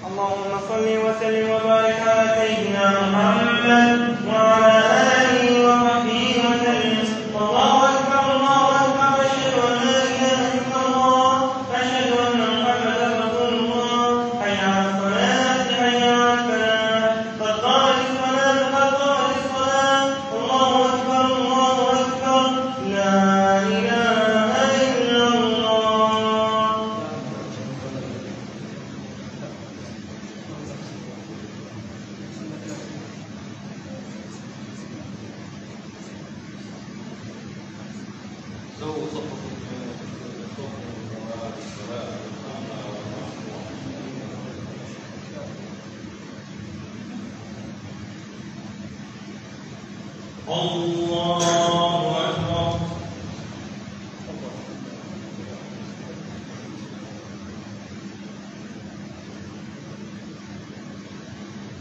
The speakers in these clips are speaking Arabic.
اللهم صل وسلم وبارك على سيدنا محمد وعلى آله وصحبه وسلم. والله أكبر الله أكبر، أشهد أن لا إله إلا الله، أشهد أن محمدا رسول الله. حي على الصلاة حي على الفلاح، قد قامت الصلاة قد قامت الصلاة. الله أكبر الله أكبر، لا إله إلا الله. الله أكبر.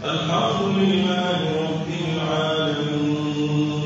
الحمد لله رب العالمين.